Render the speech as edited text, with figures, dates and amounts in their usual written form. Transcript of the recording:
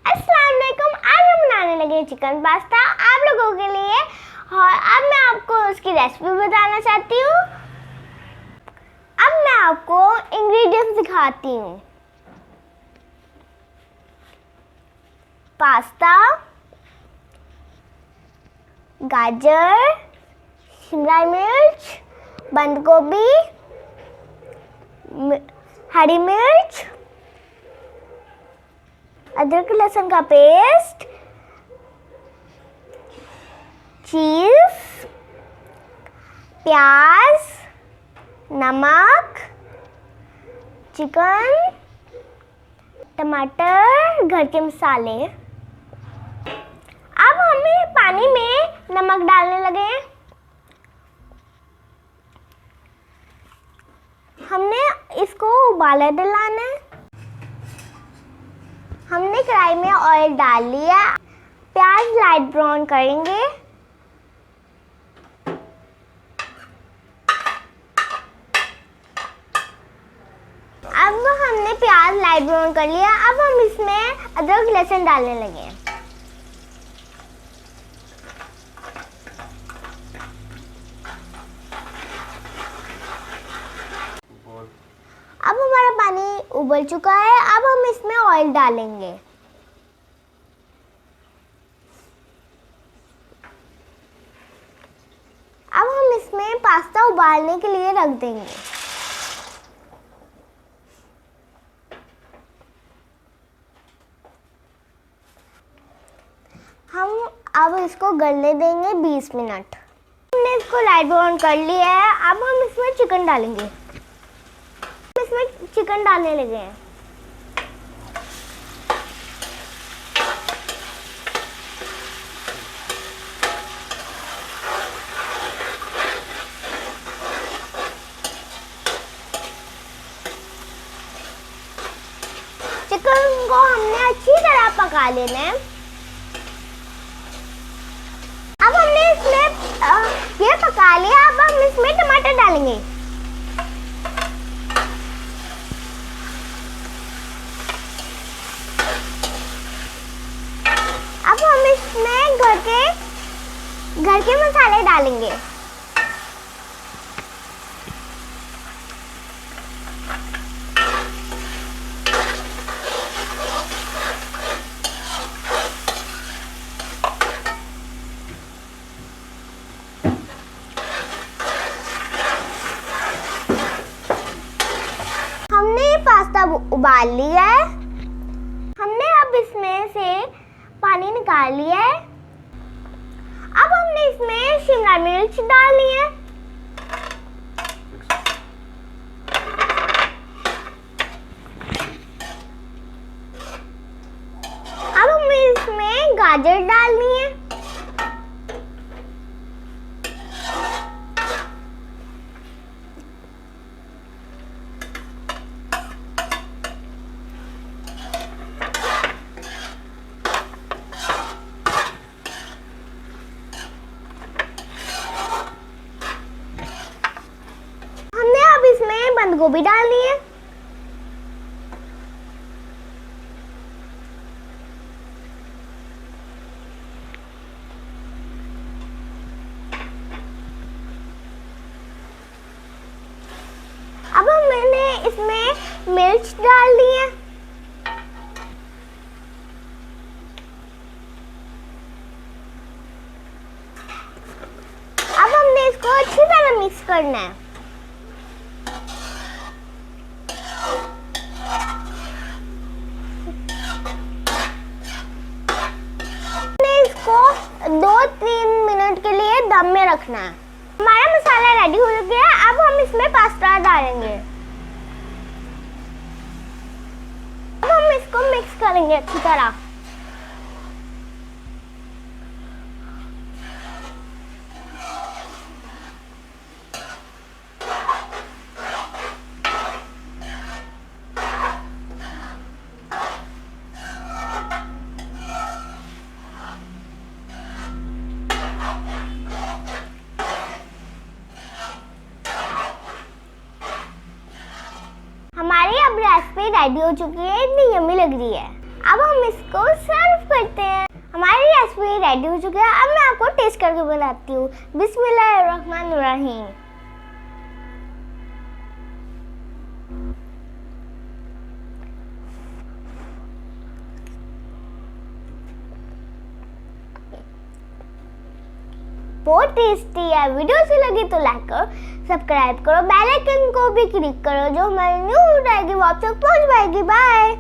अस्सलाम वालेकुम। आज हम बनाने लगे चिकन पास्ता आप लोगों के लिए, और अब मैं आपको उसकी रेसिपी बताना चाहती हूँ। अब मैं आपको इंग्रेडिएंट्स दिखाती हूँ। पास्ता, गाजर, शिमला मिर्च, बंद गोभी, हरी मिर्च, अदरक लहसुन का पेस्ट, चीज, प्याज, नमक, चिकन, टमाटर, घर के मसाले। अब हमें पानी में नमक डालने लगे हैं। हमने इसको उबाला दिलाना है। हमने कढ़ाई में ऑयल डाल लिया। प्याज लाइट ब्राउन करेंगे। अब हमने प्याज लाइट ब्राउन कर लिया। अब हम इसमें अदरक लहसुन डालने लगे। अब हमारा पानी उबल चुका है। अब हम इसमें ऑयल डालेंगे। अब हम इसमें पास्ता उबालने के लिए रख देंगे। हम अब इसको गलने देंगे 20 मिनट। हमने इसको लाइट ब्राउन कर लिया है। अब हम इसमें चिकन डालेंगे। इसमें चिकन डालने लगे हैं। चिकन को हमने अच्छी तरह पका लेना है। अब हमने इसमें ये पका लिया। अब हम इसमें टमाटर डालेंगे। अब हम इसमें घर के मसाले डालेंगे। हमने पास्ता उबाल लिया है। हमने अब इसमें से पानी निकाल लिया है। अब हमने इसमें शिमला मिर्च डाली है। अब हमें इसमें गाजर डालनी है। बंद गोभी डालनी है। अब मैंने इसमें मिर्च डाल दी है। अब हमने इसको अच्छी तरह मिक्स करना है। इसको 2-3 मिनट के लिए दम में रखना है। हमारा मसाला रेडी हो गया है। अब हम इसमें पास्ता डालेंगे। अब हम इसको मिक्स करेंगे अच्छी तरह। हमारी अब रेसिपी रेडी हो चुकी है। इतनी यम्मी लग रही है। अब हम इसको सर्व करते हैं। हमारी रेसिपी रेडी हो चुकी है। अब मैं आपको टेस्ट करके बताती हूँ। बिस्मिल्लाहिर्रहमानिर्रहीम। बहुत टेस्टी है। वीडियो अच्छी लगी तो लाइक करो, सब्सक्राइब करो, बेल आइकन को भी क्लिक करो, जो हमारी न्यू वीडियो आएगी वो आप तक पहुंच पाएगी। बाय।